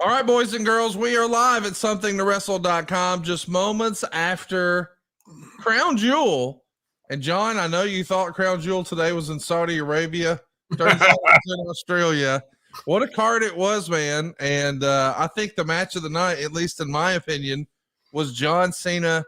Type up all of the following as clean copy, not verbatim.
All right, boys and girls, we are live at somethingtowrestle.com just moments after Crown Jewel. And John, I know you thought Crown Jewel today was in Saudi Arabia. Turns out it's in Australia. What a card it was, man. And I think the match of the night, at least in my opinion, was John Cena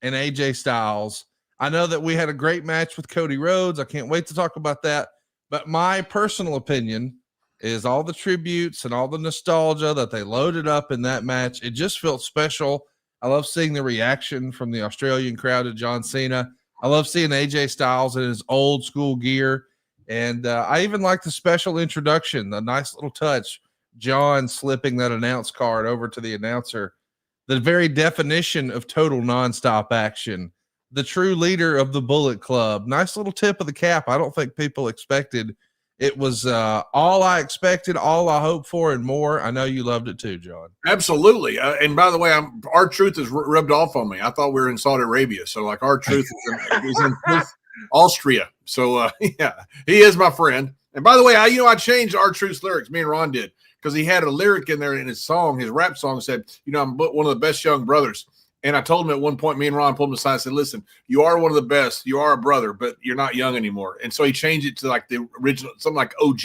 and AJ Styles. I know that we had a great match with Cody Rhodes. I can't wait to talk about that. But my personal opinion is all the tributes and all the nostalgia that they loaded up in that match. It just felt special. I love seeing the reaction from the Australian crowd to John Cena. I love seeing AJ Styles in his old school gear. And I even like the special introduction, the nice little touch, John slipping that announce card over to the announcer, the very definition of total nonstop action, the true leader of the Bullet Club. Nice little tip of the cap. I don't think people expected. It was all I expected, all I hoped for, and more. I know you loved it too, John. Absolutely. And by the way, R-Truth is rubbed off on me. I thought we were in Saudi Arabia. So like R-Truth is in Austria. So yeah, he is my friend. And by the way, I changed R-Truth's lyrics. Me and Ron did, because he had a lyric in there in his song, his rap song said, I'm one of the best young brothers. And I told him at one point, me and Ron pulled him aside and said, listen, you are one of the best. You are a brother, but you're not young anymore. And so he changed it to like the original, something like OG.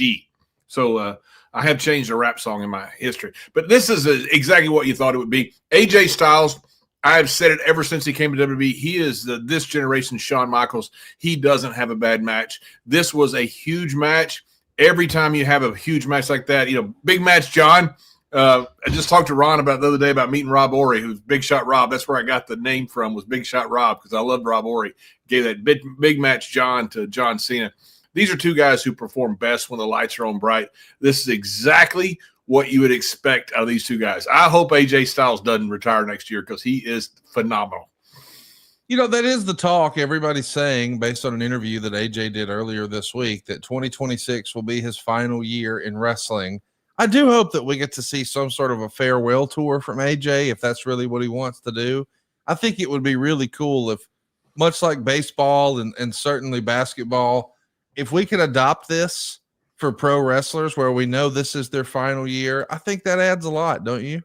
So I have changed a rap song in my history. But this is exactly what you thought it would be. AJ Styles, I've said it ever since he came to WWE. He is this generation's Shawn Michaels. He doesn't have a bad match. This was a huge match. Every time you have a huge match like that, big match, John. I just talked to Ron about the other day about meeting Rob Ory, who's Big Shot Rob. That's where I got the name from, was Big Shot Rob, because I loved Rob Ory. Gave that big match John to John Cena. These are two guys who perform best when the lights are on bright. This is exactly what you would expect out of these two guys. I hope AJ Styles doesn't retire next year, because he is phenomenal. That is the talk. Everybody's saying, based on an interview that AJ did earlier this week, that 2026 will be his final year in wrestling. I do hope that we get to see some sort of a farewell tour from AJ, if that's really what he wants to do. I think it would be really cool if, much like baseball and certainly basketball, if we could adopt this for pro wrestlers where we know this is their final year. I think that adds a lot, don't you?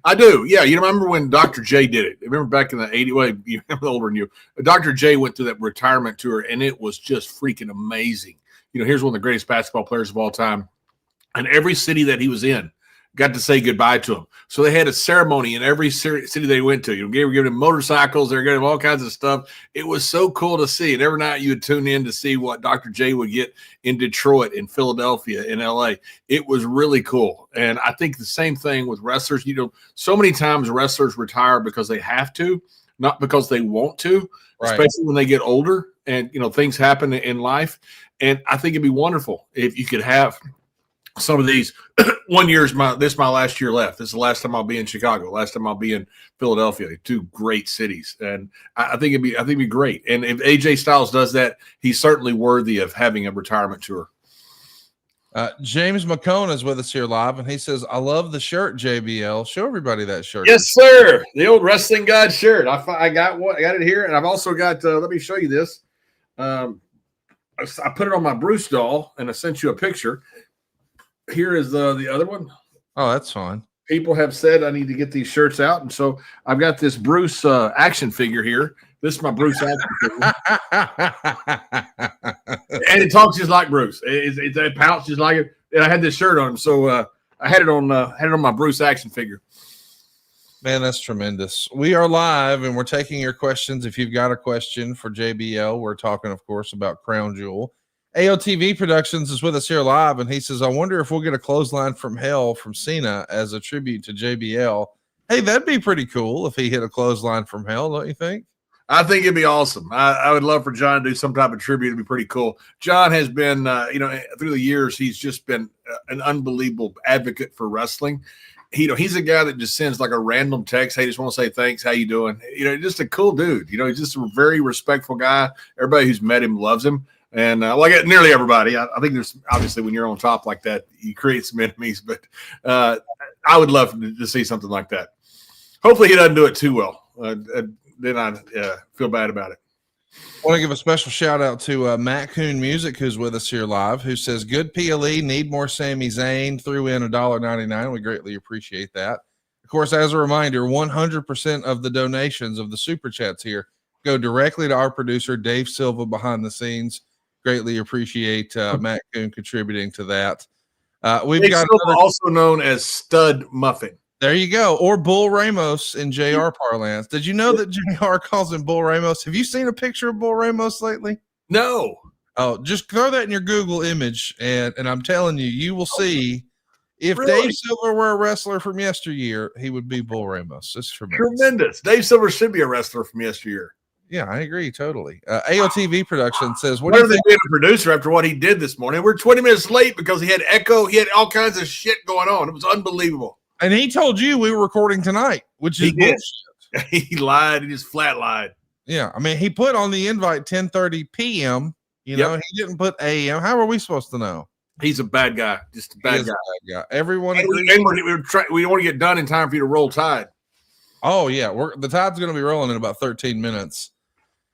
I do. Yeah. You remember when Dr. J did it? Remember back in the 80s? Well, you remember older than you. Dr. J went through that retirement tour, and it was just freaking amazing. Here's one of the greatest basketball players of all time. And every city that he was in got to say goodbye to him. So they had a ceremony in every city they went to. They were giving him motorcycles. They were giving him all kinds of stuff. It was so cool to see. And every night you would tune in to see what Dr. J would get in Detroit, in Philadelphia, in LA. It was really cool. And I think the same thing with wrestlers. So many times wrestlers retire because they have to, not because they want to, right, especially when they get older and, things happen in life. And I think it'd be wonderful if you could have some of these. 1 year is my last year left. This is the last time I'll be in Chicago. Last time I'll be in Philadelphia. Two great cities, and I think it'd be great. And if AJ Styles does that, he's certainly worthy of having a retirement tour. James McCone is with us here live, and he says, "I love the shirt, JBL. Show everybody that shirt." Yes, sir. The old Wrestling God shirt. I got it here, and I've also got. Let me show you this. I put it on my Bruce doll, and I sent you a picture. Here is the other one. Oh, that's fine. People have said I need to get these shirts out, and so I've got this Bruce action figure here. This is my Bruce action figure, and it talks just like Bruce. It pouts just like it. And I had this shirt on, so I had it on my Bruce action figure. Man, that's tremendous. We are live, and we're taking your questions. If you've got a question for JBL, we're talking, of course, about Crown Jewel. AOTV Productions is with us here live, and he says, I wonder if we'll get a clothesline from hell from Cena as a tribute to JBL. Hey, that'd be pretty cool if he hit a clothesline from hell, don't you think? I think it'd be awesome. I would love for John to do some type of tribute. It'd be pretty cool. John has been, through the years, he's just been an unbelievable advocate for wrestling. He's a guy that just sends like a random text. Hey, just want to say thanks. How you doing? Just a cool dude. He's just a very respectful guy. Everybody who's met him loves him. And like nearly everybody, I think there's obviously when you're on top like that, you create some enemies. But I would love to see something like that. Hopefully he doesn't do it too well. Then I feel bad about it. I want to give a special shout out to Matt Coon Music, who's with us here live, who says, good PLE, need more Sami Zayn, threw in $1.99. We greatly appreciate that. Of course, as a reminder, 100% of the donations of the super chats here go directly to our producer, Dave Silva, behind the scenes. Greatly appreciate Matt Coon contributing to that. We've Dave got Silva, also known as Stud Muffin. There you go. Or Bull Ramos in JR parlance. Did you know that JR calls him Bull Ramos? Have you seen a picture of Bull Ramos lately? No. Oh, just throw that in your Google image, and I'm telling you, you will see if Really? Dave Silver were a wrestler from yesteryear, he would be Bull Ramos. It's tremendous. Dave Silver should be a wrestler from yesteryear. Yeah, I agree totally. AOTV Production says, what do you think? Being a producer after what he did this morning? We're 20 minutes late because he had echo. He had all kinds of shit going on. It was unbelievable. And he told you we were recording tonight, which is bullshit. He lied. He just flat lied. Yeah. I mean, he put on the invite 10:30 p.m. You know, he didn't put a.m. How are we supposed to know? He's a bad guy. Just a bad guy. Everyone agrees. We don't want to get done in time for you to roll Tide. Oh, yeah. The Tide's going to be rolling in about 13 minutes.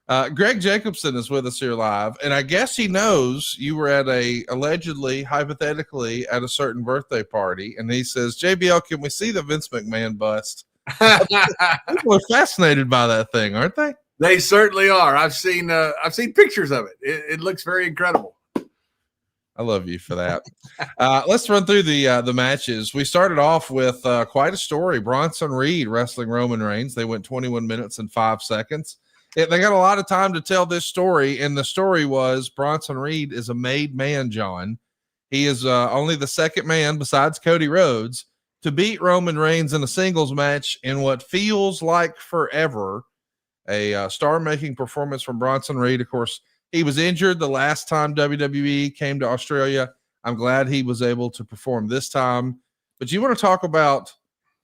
Greg Jacobson is with us here live, and I guess he knows you were at allegedly, hypothetically, at a certain birthday party, and he says, JBL, can we see the Vince McMahon bust? People are fascinated by that thing, aren't they? They certainly are. I've seen pictures of it. It looks very incredible. I love you for that. Let's run through the matches. We started off with quite a story. Bronson Reed wrestling Roman Reigns. They went 21 minutes and 5 seconds. They got a lot of time to tell this story, and the story was Bronson Reed is a made man, John. He is only the second man besides Cody Rhodes to beat Roman Reigns in a singles match in what feels like forever. A star-making performance from Bronson Reed. Of course, he was injured the last time WWE came to Australia. I'm glad he was able to perform this time. But you want to talk about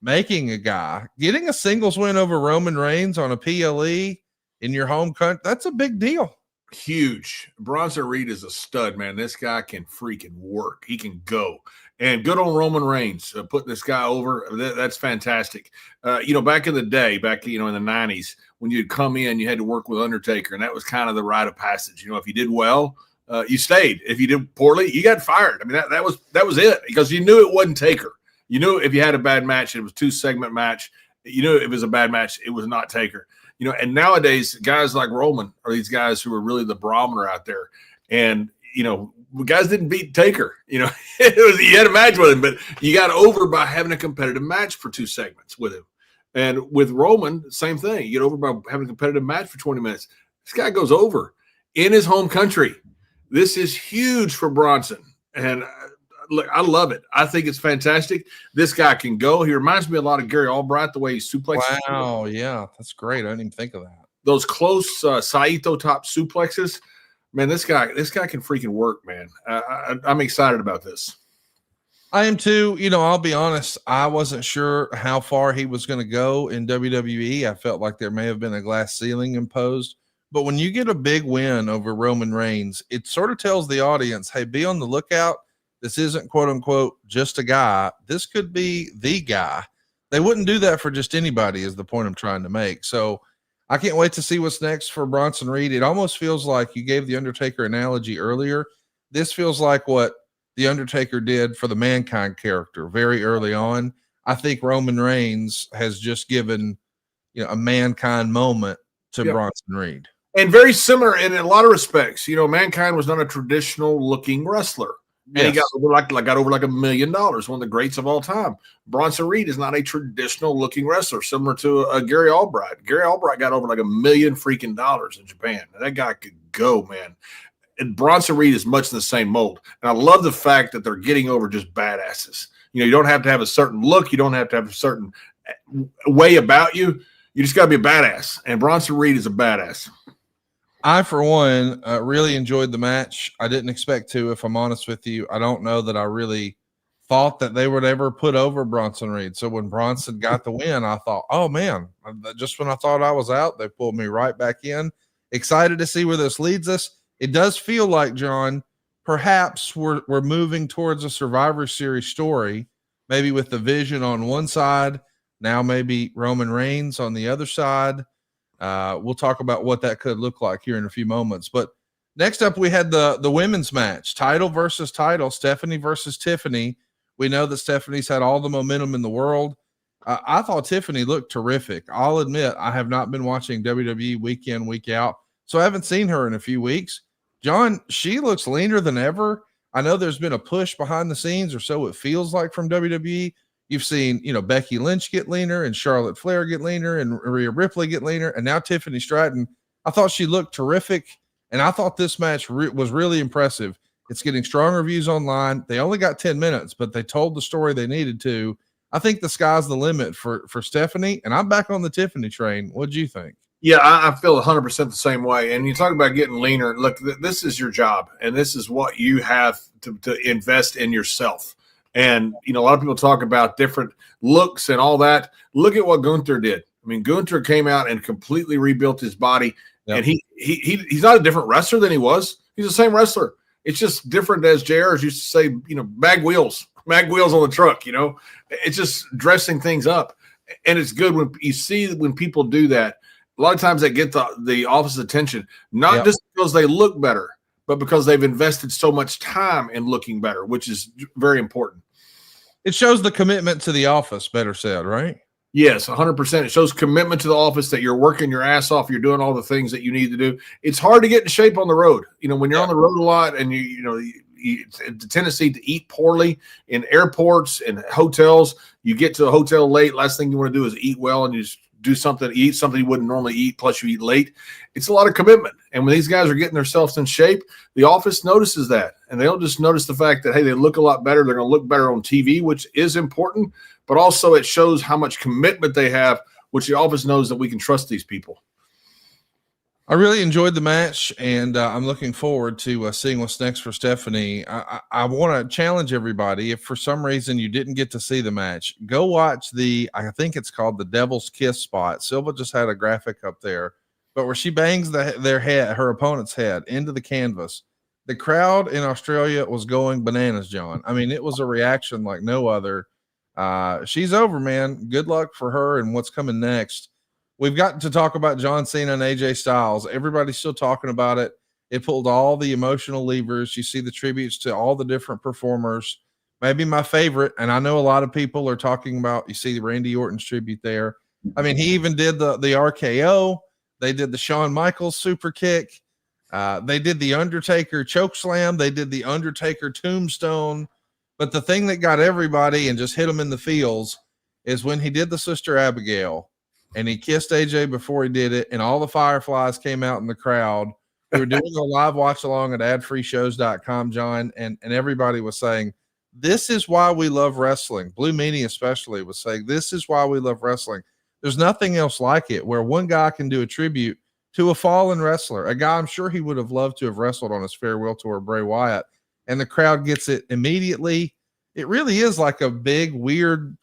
making a guy, getting a singles win over Roman Reigns on a PLE in your home country, that's a big deal. Huge. Bronson Reed is a stud, man. This guy can freaking work. He can go. And good on Roman Reigns putting this guy over. That's fantastic. Back in the day, in the 90s, when you'd come in, you had to work with Undertaker, and that was kind of the rite of passage. If you did well, you stayed. If you did poorly, you got fired. I mean, that was it, because you knew it wasn't Taker. You knew if you had a bad match, it was a 2-segment match. You knew if it was a bad match, it was not Taker. And nowadays, guys like Roman are these guys who are really the barometer out there. And, guys didn't beat Taker. You had a match with him, but you got over by having a competitive match for 2 segments with him. And with Roman, same thing. You get over by having a competitive match for 20 minutes. This guy goes over in his home country. This is huge for Bronson. And look, I love it. I think it's fantastic. This guy can go. He reminds me a lot of Gary Albright, the way he suplexes. Wow, yeah, that's great. I didn't even think of that. Those close Saito top suplexes, man. This guy can freaking work, man. I'm excited about this. I am too. I'll be honest. I wasn't sure how far he was going to go in WWE. I felt like there may have been a glass ceiling imposed. But when you get a big win over Roman Reigns, it sort of tells the audience, hey, be on the lookout. This isn't, quote unquote, just a guy. This could be the guy. They wouldn't do that for just anybody, is the point I'm trying to make. So I can't wait to see what's next for Bronson Reed. It almost feels like you gave the Undertaker analogy earlier. This feels like what the Undertaker did for the Mankind character very early on. I think Roman Reigns has just given a Mankind moment to Bronson Reed. And very similar in a lot of respects. Mankind was not a traditional looking wrestler. And he got over like $1 million, one of the greats of all time. Bronson Reed is not a traditional looking wrestler, similar to Gary Albright. Gary Albright got over like $1 million freaking dollars in Japan. That guy could go, man. And Bronson Reed is much in the same mold. And I love the fact that they're getting over just badasses. You don't have to have a certain look. You don't have to have a certain way about you. You just got to be a badass. And Bronson Reed is a badass. I, for one, really enjoyed the match. I didn't expect to, if I'm honest with you. I don't know that I really thought that they would ever put over Bronson Reed. So when Bronson got the win, I thought, oh, man, just when I thought I was out, they pulled me right back in. Excited to see where this leads us. It does feel like, John, perhaps we're moving towards a Survivor Series story, maybe with the Vision on one side, now maybe Roman Reigns on the other side. We'll talk about what that could look like here in a few moments. But next up, we had the women's match, title versus title, Stephanie versus Tiffany. We know that Stephanie's had all the momentum in the world. I thought Tiffany looked terrific. I'll admit I have not been watching WWE week in, week out, so I haven't seen her in a few weeks. John, she looks leaner than ever. I know there's been a push behind the scenes, or so it feels like, from WWE. You've seen, Becky Lynch get leaner and Charlotte Flair get leaner and Rhea Ripley get leaner, and now Tiffany Stratton. I thought she looked terrific, and I thought this match was really impressive. It's getting strong reviews online. They only got 10 minutes, but they told the story they needed to. I think the sky's the limit for Stephanie, and I'm back on the Tiffany train. What do you think? Yeah, I feel 100% the same way. And you talk about getting leaner. Look, this is your job, and this is what you have to invest in yourself. And, a lot of people talk about different looks and all that. Look at what Gunther did. I mean, Gunther came out and completely rebuilt his body. Yep. And he's not a different wrestler than he was. He's the same wrestler. It's just different, as JR used to say, mag wheels on the truck, It's just dressing things up. And it's good when you see when people do that. A lot of times they get the office's attention, not just because they look better, but because they've invested so much time in looking better, which is very important. It shows the commitment to the office, better said, right? Yes, 100%. It shows commitment to the office, that you're working your ass off. You're doing all the things that you need to do. It's hard to get in shape on the road. When you're on the road a lot and the tendency to eat poorly in airports and hotels, you get to a hotel late. Last thing you want to do is eat well, and you just do something, eat something you wouldn't normally eat, plus you eat late. It's a lot of commitment. And when these guys are getting themselves in shape, the office notices that. And they don't just notice the fact that, hey, they look a lot better. They're going to look better on TV, which is important. But also it shows how much commitment they have, which the office knows that we can trust these people. I really enjoyed the match, and I'm looking forward to seeing what's next for Stephanie. I want to challenge everybody. If for some reason you didn't get to see the match, go watch I think it's called the Devil's Kiss spot. Silva just had a graphic up there, but where she bangs her opponent's head into the canvas. The crowd in Australia was going bananas, John. I mean, it was a reaction like no other. She's over, man. Good luck for her and what's coming next. We've got to talk about John Cena and AJ Styles. Everybody's still talking about it. It pulled all the emotional levers. You see the tributes to all the different performers. Maybe my favorite, and I know a lot of people are talking about, you see the Randy Orton's tribute there. I mean, he even did the RKO. They did the Shawn Michaels super kick. They did the Undertaker choke slam. They did the Undertaker tombstone. But the thing that got everybody and just hit them in the feels is when he did the Sister Abigail. And he kissed AJ before he did it, and all the fireflies came out in the crowd. We were doing a live watch along at adfreeshows.com, John, and everybody was saying, this is why we love wrestling. Blue Meanie especially was saying, this is why we love wrestling. There's nothing else like it, where one guy can do a tribute to a fallen wrestler, a guy I'm sure he would have loved to have wrestled on his farewell tour, Bray Wyatt, and the crowd gets it immediately. It really is like a big, weird,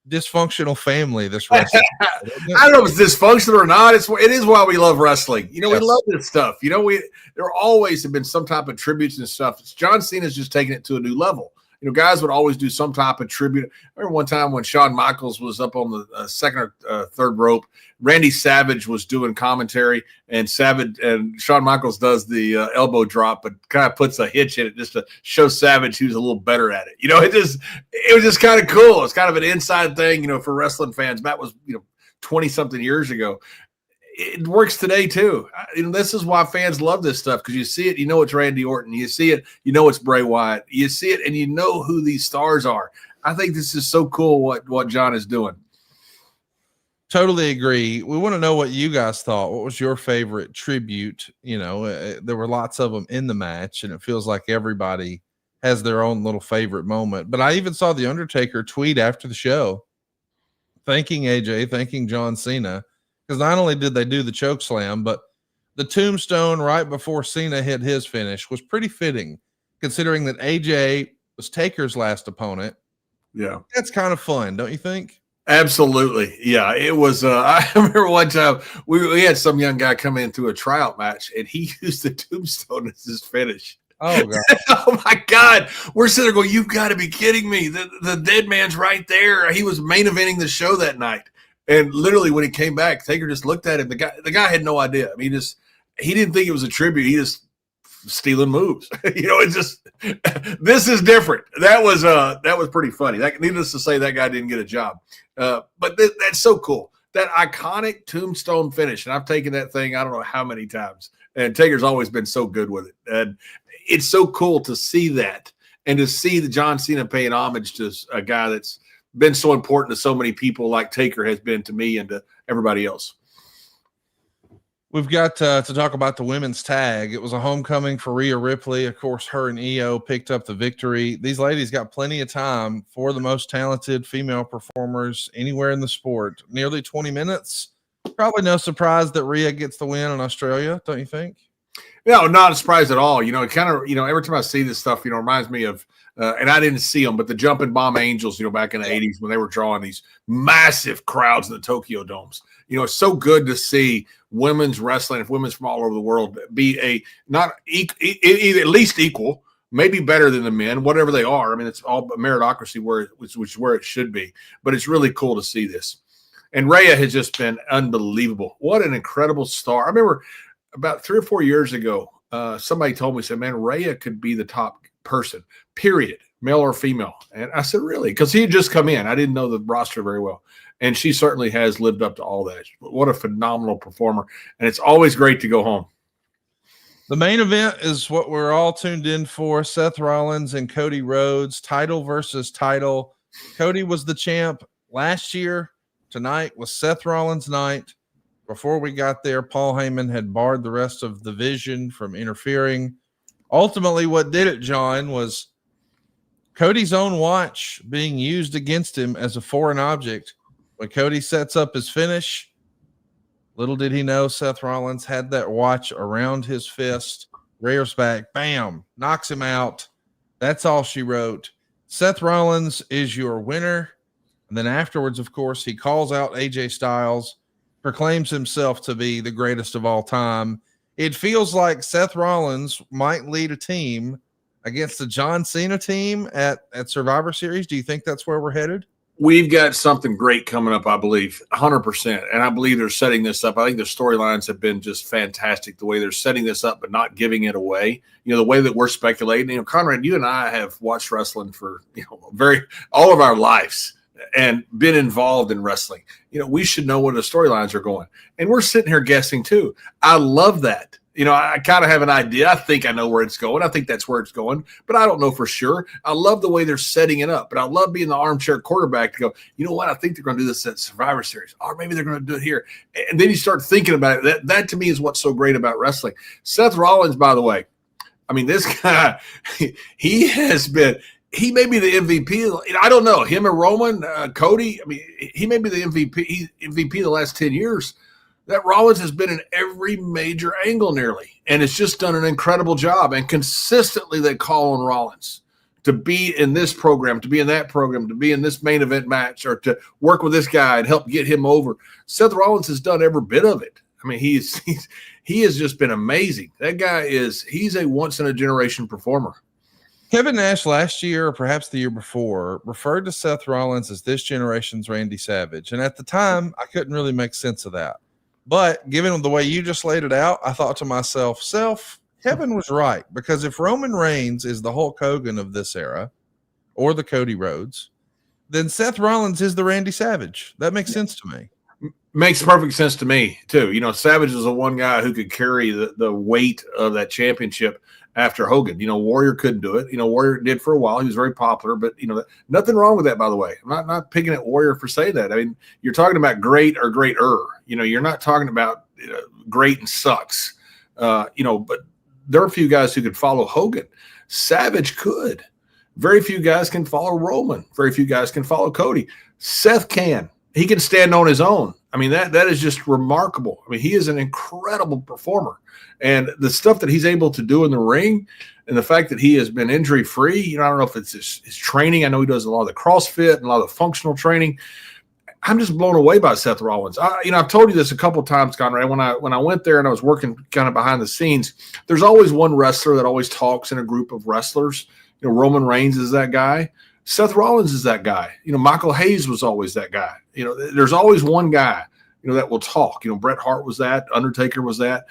dysfunctional family, this wrestling. I don't know if it's dysfunctional or not. It is why we love wrestling. We love this stuff. There always have been some type of tributes and stuff. John Cena's just taking it to a new level. Guys would always do some type of tribute. I remember one time when Shawn Michaels was up on the second or third rope, Randy Savage was doing commentary, and Shawn Michaels does the elbow drop, but kind of puts a hitch in it just to show Savage he was a little better at it. It was just kind of cool. It's kind of an inside thing, for wrestling fans. That was 20 something years ago. It works today too. This is why fans love this stuff, because you see it, it's Randy Orton. You see it, it's Bray Wyatt. You see it, and you know who these stars are. I think this is so cool what John is doing. Totally agree. We want to know what you guys thought. What was your favorite tribute? There were lots of them in the match, and it feels like everybody has their own little favorite moment. But I even saw the Undertaker tweet after the show, thanking AJ, thanking John Cena. Because not only did they do the choke slam, but the tombstone right before Cena hit his finish was pretty fitting, considering that AJ was Taker's last opponent. Yeah. That's kind of fun, don't you think? Absolutely. Yeah, it was. I remember one time we had some young guy come in through a tryout match, and he used the tombstone as his finish. Oh, God. Oh, my God. We're sitting there going, you've got to be kidding me. The dead man's right there. He was main eventing the show that night. And literally when he came back, Taker just looked at him. The guy had no idea. I mean, he didn't think it was a tribute. He just stealing moves. It's just this is different. That was pretty funny. Needless to say, that guy didn't get a job. But that's so cool. That iconic tombstone finish. And I've taken that thing I don't know how many times. And Taker's always been so good with it. And it's so cool to see that and to see the John Cena paying homage to a guy that's been so important to so many people like Taker has been to me and to everybody else. We've got to talk about the women's tag. It was a homecoming for Rhea Ripley. Of course, her and Io picked up the victory. These ladies got plenty of time for the most talented female performers anywhere in the sport. Nearly 20 minutes. Probably no surprise that Rhea gets the win in Australia, don't you think? No, not a surprise at all. It kind of, every time I see this stuff, reminds me of, and I didn't see them, but the Jumping Bomb Angels, back in the 80s when they were drawing these massive crowds in the Tokyo Domes. It's so good to see women's wrestling, if women's from all over the world, be at least equal, maybe better than the men, whatever they are. I mean, it's all meritocracy which is where it should be. But it's really cool to see this. And Rhea has just been unbelievable. What an incredible star. I remember about 3 or 4 years ago, somebody told me, said, man, Rhea could be the top person, period, male or female. And I said, really? Because he had just come in. I didn't know the roster very well. And she certainly has lived up to all that. What a phenomenal performer. And it's always great to go home. The main event is what we're all tuned in for. Seth Rollins and Cody Rhodes, title versus title. Cody was the champ last year. Tonight was Seth Rollins' night. Before we got there, Paul Heyman had barred the rest of the Vision from interfering. Ultimately, what did it, John, was Cody's own watch being used against him as a foreign object. When Cody sets up his finish, little did he know Seth Rollins had that watch around his fist, rears back, bam, knocks him out. That's all she wrote. Seth Rollins is your winner. And then afterwards, of course, he calls out AJ Styles, proclaims himself to be the greatest of all time. It feels like Seth Rollins might lead a team against the John Cena team at Survivor Series. Do you think that's where we're headed? We've got something great coming up, I believe, 100%. And I believe they're setting this up. I think the storylines have been just fantastic, the way they're setting this up but not giving it away. The way that we're speculating. Conrad, you and I have watched wrestling for all of our lives and been involved in wrestling. We should know where the storylines are going. And we're sitting here guessing too. I love that. I kind of have an idea. I think I know where it's going. I think that's where it's going, but I don't know for sure. I love the way they're setting it up, but I love being the armchair quarterback to go, you know what? I think they're going to do this at Survivor Series, or maybe they're going to do it here. And then you start thinking about it. That to me is what's so great about wrestling. Seth Rollins, by the way, I mean, this guy, he may be the MVP. I don't know. Him and Roman, Cody, I mean, he may be the MVP the last 10 years. That Rollins has been in every major angle nearly, and it's just done an incredible job. And consistently they call on Rollins to be in this program, to be in that program, to be in this main event match, or to work with this guy and help get him over. Seth Rollins has done every bit of it. I mean, he has just been amazing. That guy he's a once-in-a-generation performer. Kevin Nash last year, or perhaps the year before, referred to Seth Rollins as this generation's Randy Savage. And at the time, I couldn't really make sense of that. But given the way you just laid it out, I thought to myself, Kevin was right. Because if Roman Reigns is the Hulk Hogan of this era, or the Cody Rhodes, then Seth Rollins is the Randy Savage. That makes sense to me. Makes perfect sense to me, too. Savage is the one guy who could carry the weight of that championship after Hogan. Warrior couldn't do it. Warrior did for a while. He was very popular, but, nothing wrong with that, by the way. I'm not picking at Warrior for saying that. I mean, you're talking about great or greater. You're not talking about great and sucks. But there are a few guys who could follow Hogan. Savage could. Very few guys can follow Roman. Very few guys can follow Cody. Seth can. He can stand on his own. I mean, that is just remarkable. I mean, he is an incredible performer. And the stuff that he's able to do in the ring and the fact that he has been injury-free, I don't know if it's his training. I know he does a lot of the CrossFit and a lot of the functional training. I'm just blown away by Seth Rollins. I've told you this a couple of times, Conrad. When I went there and I was working kind of behind the scenes, there's always one wrestler that always talks in a group of wrestlers. Roman Reigns is that guy. Seth Rollins is that guy. Michael Hayes was always that guy. There's always one guy, that will talk. Bret Hart was that. Undertaker was that.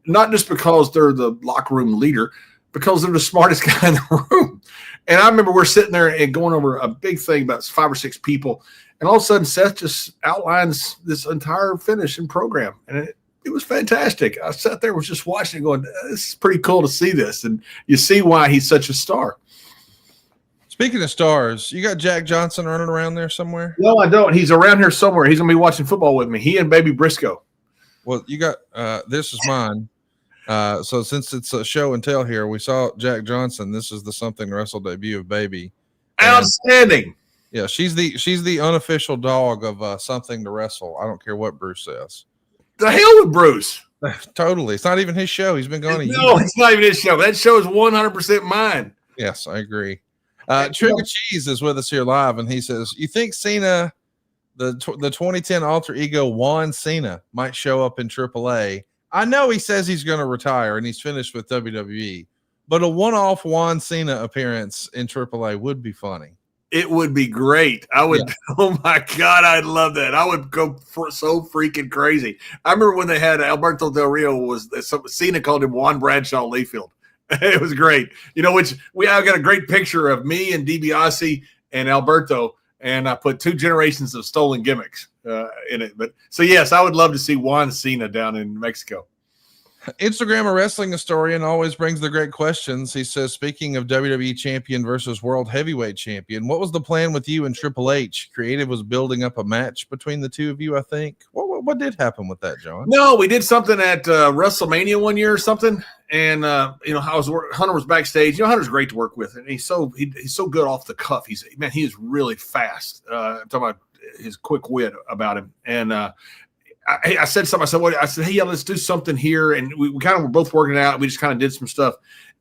Not just because they're the locker room leader, because they're the smartest guy in the room. And I remember we're sitting there and going over a big thing about 5 or 6 people. And all of a sudden, Seth just outlines this entire finish and program. And it was fantastic. I sat there, was just watching it going, this is pretty cool to see this. And you see why he's such a star. Speaking of stars, you got Jack Johnson running around there somewhere? No, I don't. He's around here somewhere. He's going to be watching football with me. He and Baby Briscoe. Well, you got this is mine. So since it's a show and tell here, we saw Jack Johnson. This is the Something to Wrestle debut of Baby. Outstanding. Yeah, she's the unofficial dog of Something to Wrestle. I don't care what Bruce says. The hell with Bruce. Totally. It's not even his show. He's been gone a year. No, it's not even his show. That show is 100% mine. Yes, I agree. Trigger Cheese is with us here live, and he says, you think Cena, the 2010 alter ego Juan Cena, might show up in AAA? I know he says he's going to retire and he's finished with WWE, but a one-off Juan Cena appearance in AAA would be funny. It would be great. I would. Yeah. Oh my God, I'd love that. I would go so freaking crazy. I remember when they had Alberto Del Rio Cena called him Juan Bradshaw Layfield. It was great. I got a great picture of me and DiBiase and Alberto, and I put 2 generations of stolen gimmicks in it. But so yes, I would love to see Juan Cena down in Mexico. Instagram, a wrestling historian, always brings the great questions. He says, speaking of WWE champion versus world heavyweight champion, what was the plan with you and Triple H? Creative was building up a match between the two of you, I think. What did happen with that, John? No, we did something at WrestleMania one year or something. And, Hunter was backstage. Hunter's great to work with. And he's so good off the cuff. He is really fast. I'm talking about his quick wit about him. And, I said something. I said, hey, yeah, let's do something here. And we kind of were both working it out. We just kind of did some stuff.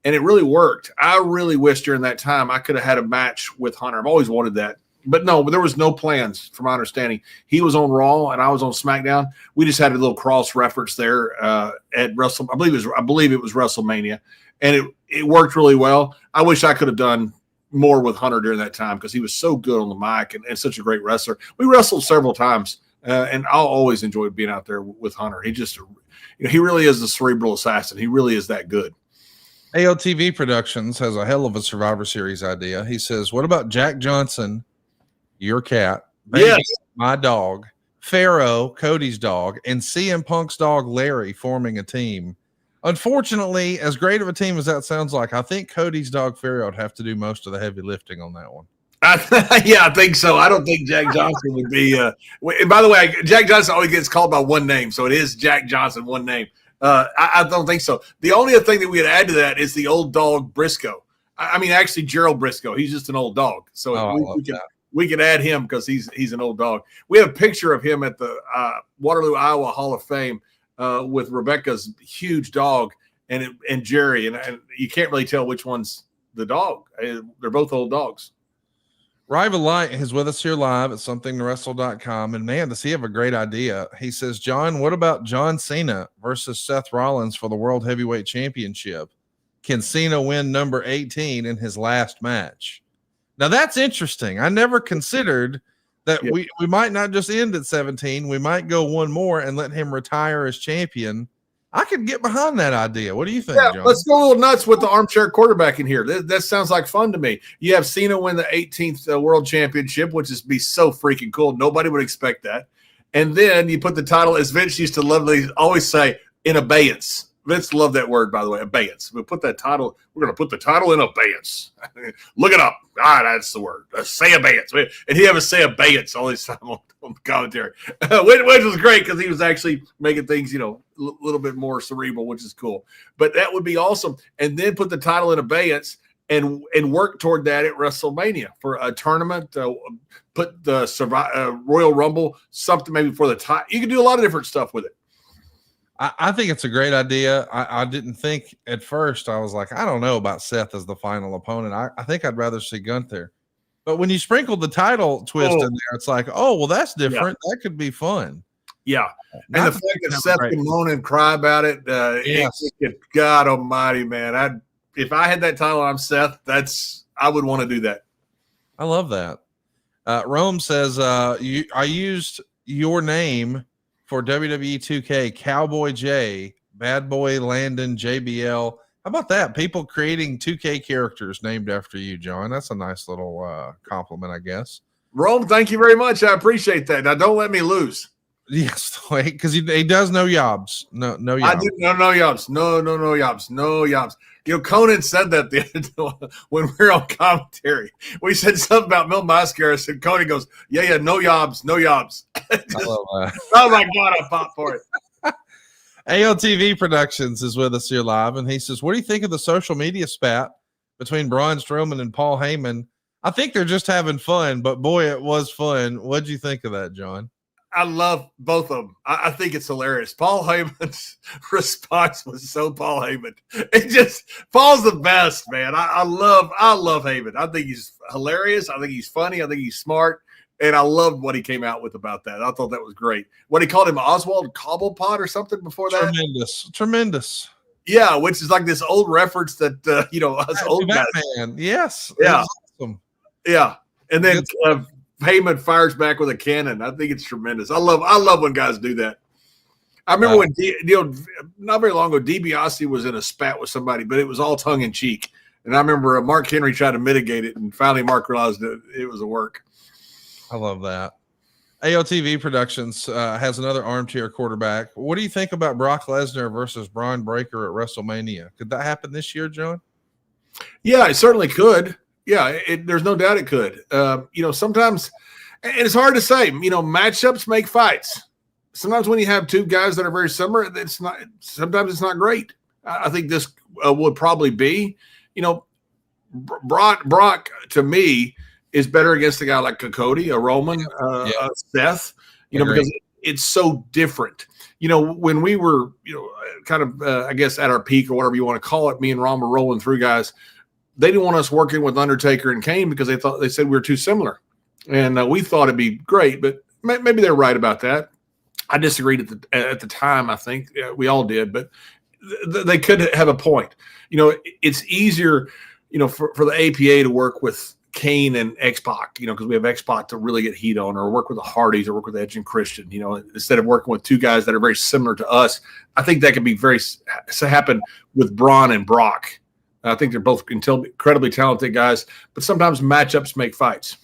And it really worked. I really wish during that time I could have had a match with Hunter. I've always wanted that. But there was no plans from my understanding. He was on Raw and I was on SmackDown. We just had a little cross reference there at Wrestle. I believe it was WrestleMania. And it worked really well. I wish I could have done more with Hunter during that time because he was so good on the mic and such a great wrestler. We wrestled several times. And I'll always enjoy being out there with Hunter. He just, he really is a cerebral assassin. He really is that good. AOTV Productions has a hell of a Survivor Series idea. He says, what about Jack Johnson, your cat, Baby, yes, my dog, Pharaoh, Cody's dog, and CM Punk's dog, Larry, forming a team? Unfortunately, as great of a team as that sounds like, I think Cody's dog, Pharaoh, would have to do most of the heavy lifting on that one. Yeah, I think so. I don't think Jack Johnson would be. And by the way, Jack Johnson always gets called by one name, so it is Jack Johnson, one name. I don't think so. The only thing that we would add to that is the old dog Briscoe. Actually, Gerald Briscoe. He's just an old dog, so we could add him because he's an old dog. We have a picture of him at the Waterloo, Iowa Hall of Fame with Rebecca's huge dog and Jerry, and you can't really tell which one's the dog. They're both old dogs. Rival Light is with us here live at somethingtowrestle.com. And man, does he have a great idea. He says, John, what about John Cena versus Seth Rollins for the World Heavyweight Championship? Can Cena win number 18 in his last match? Now that's interesting. I never considered that we might not just end at 17. We might go one more and let him retire as champion. I could get behind that idea. What do you think, John? Let's go a little nuts with the armchair quarterback in here. That sounds like fun to me. You have Cena win the 18th World Championship, which is be so freaking cool. Nobody would expect that. And then you put the title, as Vince used to always say, in abeyance. Vince loved that word, by the way, abeyance. We're going to put the title in abeyance. Look it up. That's the word. Say abeyance. And he had to say abeyance all this time on commentary, which was great because he was actually making things, a little bit more cerebral, which is cool. But that would be awesome. And then put the title in abeyance and work toward that at WrestleMania for a tournament. Put the Royal Rumble, something maybe for the title. You can do a lot of different stuff with it. I think it's a great idea. I didn't think at first. I was like, I don't know about Seth as the final opponent. I think I'd rather see Gunther. But when you sprinkled the title twist in there, it's like, oh, well, that's different. Yeah. That could be fun. Yeah. And the fact that Seth can moan and cry about it, God almighty, man. If I had that title and I'm Seth, I would want to do that. I love that. Rome says, I used your name for WWE 2K, Cowboy J, Bad Boy Landon, JBL. How about that? People creating 2K characters named after you, John. That's a nice little compliment, I guess. Rome, thank you very much. I appreciate that. Now, don't let me lose. Yes, because he does no yobs. No yobs. I do no yobs. No yobs. No yobs. Conan said that the other day when we were on commentary. We said something about Mil Mascaras, and Conan goes, yeah, no yobs, no yobs. I love that. Oh, my God, I popped for it. AOTV Productions is with us here live, and he says, what do you think of the social media spat between Braun Strowman and Paul Heyman? I think they're just having fun, but boy, it was fun. What'd you think of that, John? I love both of them. I think it's hilarious. Paul Heyman's response was so Paul Heyman. Paul's the best, man. I love Heyman. I think he's hilarious. I think he's funny. I think he's smart. And I loved what he came out with about that. I thought that was great. What he called him, Oswald Cobblepot or something before that? Tremendous. Yeah, which is like this old reference that, us old guys. Yes. Yeah. Awesome. Yeah. And then Heyman fires back with a cannon. I think it's tremendous. I love when guys do that. I remember when not very long ago, DiBiase was in a spat with somebody, but it was all tongue in cheek. And I remember Mark Henry tried to mitigate it, and finally Mark realized that it was a work. I love that. AOTV Productions has another armchair quarterback. What do you think about Brock Lesnar versus Braun Breaker at WrestleMania? Could that happen this year, John? Yeah, it certainly could. Yeah, there's no doubt it could. Sometimes, and it's hard to say, matchups make fights. Sometimes when you have two guys that are very similar, sometimes it's not great. I think this would probably be, Brock to me is better against a guy like Cody, a Roman, Seth, because it's so different. When we were, kind of, I guess at our peak or whatever you want to call it, me and Ron were rolling through guys. They didn't want us working with Undertaker and Kane because they said we were too similar, and we thought it'd be great. But maybe they're right about that. I disagreed at the time. I think we all did, but they could have a point. It's easier, for the APA to work with Kane and X-Pac, because we have X-Pac to really get heat on, or work with the Hardys, or work with Edge and Christian, instead of working with two guys that are very similar to us. I think that could be happen with Braun and Brock. I think they're both incredibly talented guys, but sometimes matchups make fights.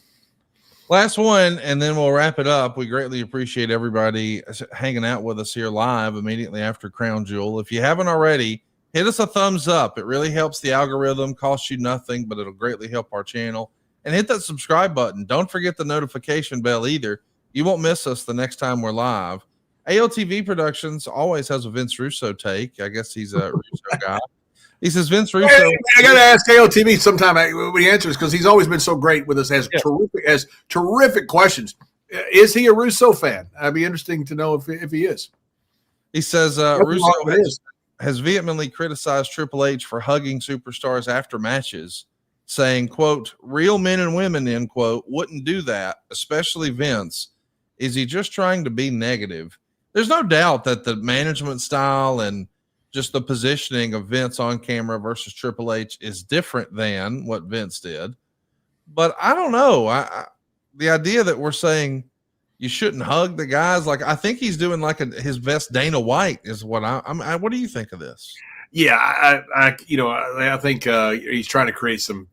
Last one, and then we'll wrap it up. We greatly appreciate everybody hanging out with us here live immediately after Crown Jewel. If you haven't already, hit us a thumbs up. It really helps the algorithm, costs you nothing, but it'll greatly help our channel. And hit that subscribe button. Don't forget the notification bell either. You won't miss us the next time we're live. AOTV Productions always has a Vince Russo take. I guess he's a Russo guy. He says, Vince Russo. Hey, I got to ask AOTV sometime when he answers, because he's always been so great with us, has terrific questions. Is he a Russo fan? I'd be interesting to know if he is. He says, Russo has vehemently criticized Triple H for hugging superstars after matches, saying, quote, real men and women, end quote, wouldn't do that, especially Vince. Is he just trying to be negative? There's no doubt that the management style and just the positioning of Vince on camera versus Triple H is different than what Vince did. But I don't know. The idea that we're saying you shouldn't hug the guys, like I think he's doing like his best Dana White is what what do you think of this? Yeah, I think he's trying to create some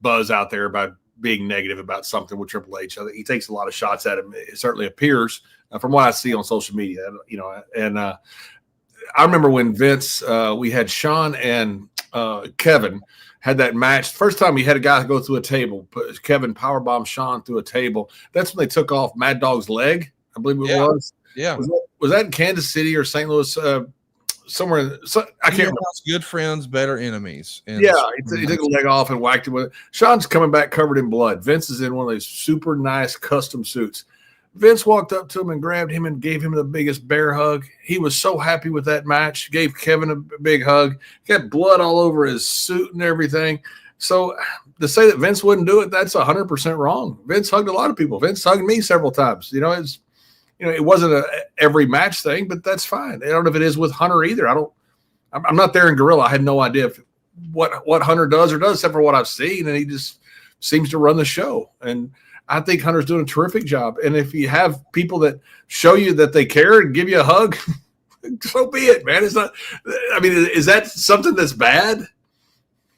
buzz out there about being negative about something with Triple H. I think he takes a lot of shots at him. It certainly appears from what I see on social media, and I remember when Vince, we had Sean and Kevin had that match. First time he had a guy go through a table, Kevin powerbombed Sean through a table. That's when they took off Mad Dog's leg, I believe it was. Yeah. Was that in Kansas City or St. Louis? Somewhere. I can't remember. Good friends, better enemies. He took a leg off and whacked him with it. Sean's coming back covered in blood. Vince is in one of those super nice custom suits. Vince walked up to him and grabbed him and gave him the biggest bear hug. He was so happy with that match. Gave Kevin a big hug. Got blood all over his suit and everything. So to say that Vince wouldn't do it, that's 100% wrong. Vince hugged a lot of people. Vince hugged me several times. It wasn't a every match thing, but that's fine. I don't know if it is with Hunter either. I'm not there in Gorilla. I had no idea what Hunter does or does, except for what I've seen. And he just seems to run the show. And I think Hunter's doing a terrific job. And if you have people that show you that they care and give you a hug, so be it, man. It's not, I mean, is that something that's bad?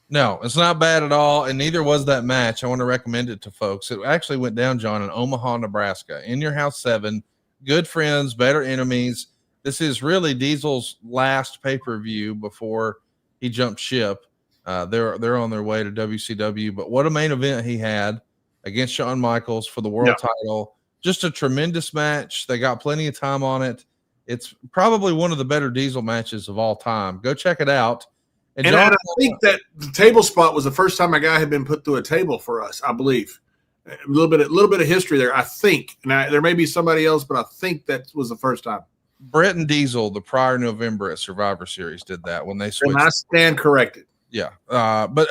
No, it's not bad at all. And neither was that match. I want to recommend it to folks. It actually went down, John, in Omaha, Nebraska. In Your House 7, good friends, better enemies. This is really Diesel's last pay-per-view before he jumped ship. They're on their way to WCW, but what a main event he had against Shawn Michaels for the world title. Just a tremendous match. They got plenty of time on it. It's probably one of the better Diesel matches of all time. Go check it out. And John, I think that the table spot was the first time a guy had been put through a table for us, I believe. A little bit of history there, I think. Now, there may be somebody else, but I think that was the first time. Brett and Diesel, the prior November at Survivor Series, did that when they switched. And I stand corrected. Yeah. But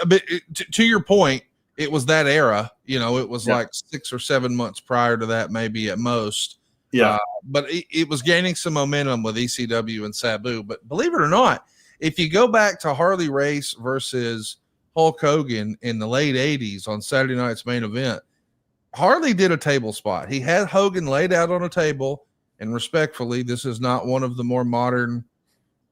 to your point, it was that era. You know, it was like 6 or 7 months prior to that, maybe at most. Yeah. But it was gaining some momentum with ECW and Sabu. But believe it or not, if you go back to Harley Race versus Hulk Hogan in the late 80s on Saturday Night's Main Event, Harley did a table spot. He had Hogan laid out on a table, and respectfully, this is not one of the more modern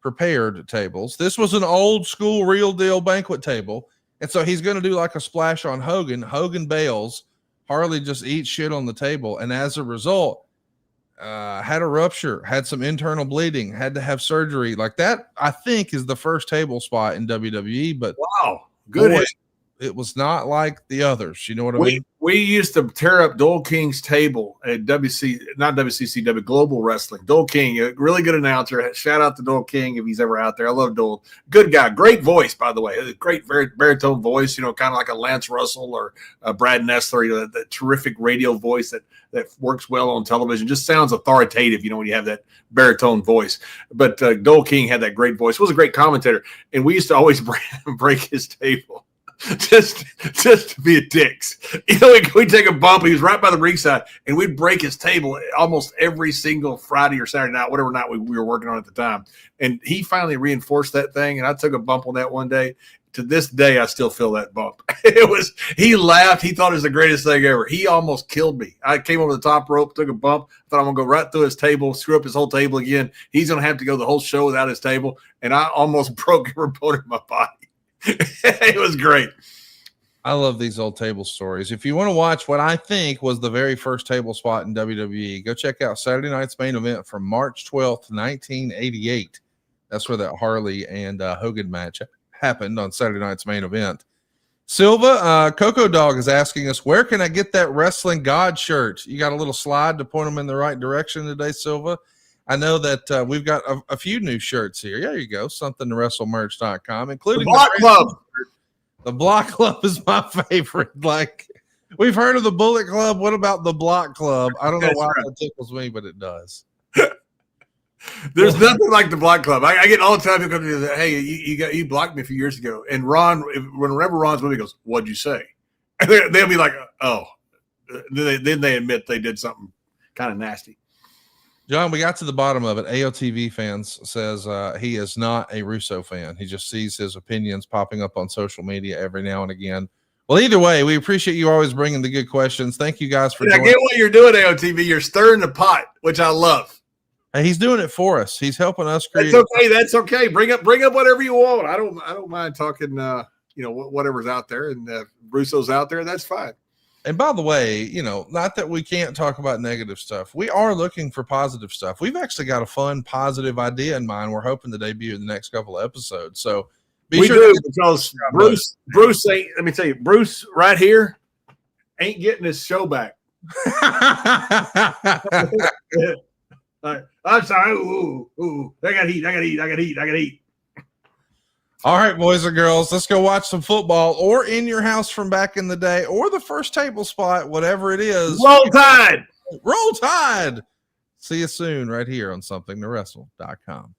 prepared tables. This was an old school real deal banquet table. And so he's going to do like a splash on Hogan. Hogan bails. Harley just eats shit on the table. And as a result, had a rupture, had some internal bleeding, had to have surgery. Like that, I think, is the first table spot in WWE. But wow, good. Boy, it was not like the others. You know what I mean? We used to tear up Dole King's table at not WCCW, Global Wrestling. Dole King, a really good announcer. Shout out to Dole King if he's ever out there. I love Dole. Good guy. Great voice, by the way. A great baritone voice, you know, kind of like a Lance Russell or Brad Nessler, you know, that terrific radio voice that works well on television. Just sounds authoritative, you know, when you have that baritone voice. But Dole King had that great voice. Was a great commentator. And we used to always break his table. Just to be a dicks. You know, we'd take a bump. He was right by the ringside, and we'd break his table almost every single Friday or Saturday night, whatever night we were working on at the time. And he finally reinforced that thing, and I took a bump on that one day. To this day, I still feel that bump. He laughed. He thought it was the greatest thing ever. He almost killed me. I came over the top rope, took a bump. Thought I'm going to go right through his table, screw up his whole table again. He's going to have to go the whole show without his table. And I almost broke every bone in my body. It was great. I love these old table stories. If you want to watch what I think was the very first table spot in WWE, go check out Saturday Night's Main Event from March 12th, 1988. That's where that Harley and Hogan match happened on Saturday Night's Main Event. Silva, Coco Dog is asking us, where can I get that Wrestling God shirt? You got a little slide to point them in the right direction today, Silva? I know that we've got a few new shirts here. There you go. Something to WrestleMerch.com, including the Block Club. The Block Club is my favorite. Like, we've heard of the Bullet Club. What about the Block Club? I don't know why that tickles me, but it does. There's nothing like the Block Club. I get all the time people come to me, hey, you blocked me a few years ago. And whenever Ron's movie goes, what'd you say? And they'll be like, oh. Then they admit they did something kind of nasty. John, we got to the bottom of it. AOTV fans says he is not a Russo fan. He just sees his opinions popping up on social media every now and again. Well, either way, we appreciate you always bringing the good questions. Thank you guys for joining. I get what you're doing, AOTV. You're stirring the pot, which I love. Hey, he's doing it for us. He's helping us create. That's okay. That's okay. Bring up whatever you want. I don't mind talking. Whatever's out there, and Russo's out there. That's fine. And by the way, not that we can't talk about negative stuff. We are looking for positive stuff. We've actually got a fun, positive idea in mind. We're hoping to debut in the next couple of episodes. So because Bruce ain't. Let me tell you, Bruce right here ain't getting his show back. I'm sorry. Ooh. I got heat. All right, boys and girls, let's go watch some football or In Your House from back in the day or the first table spot, whatever it is. Roll Tide. Roll Tide. See you soon right here on somethingtowrestle.com.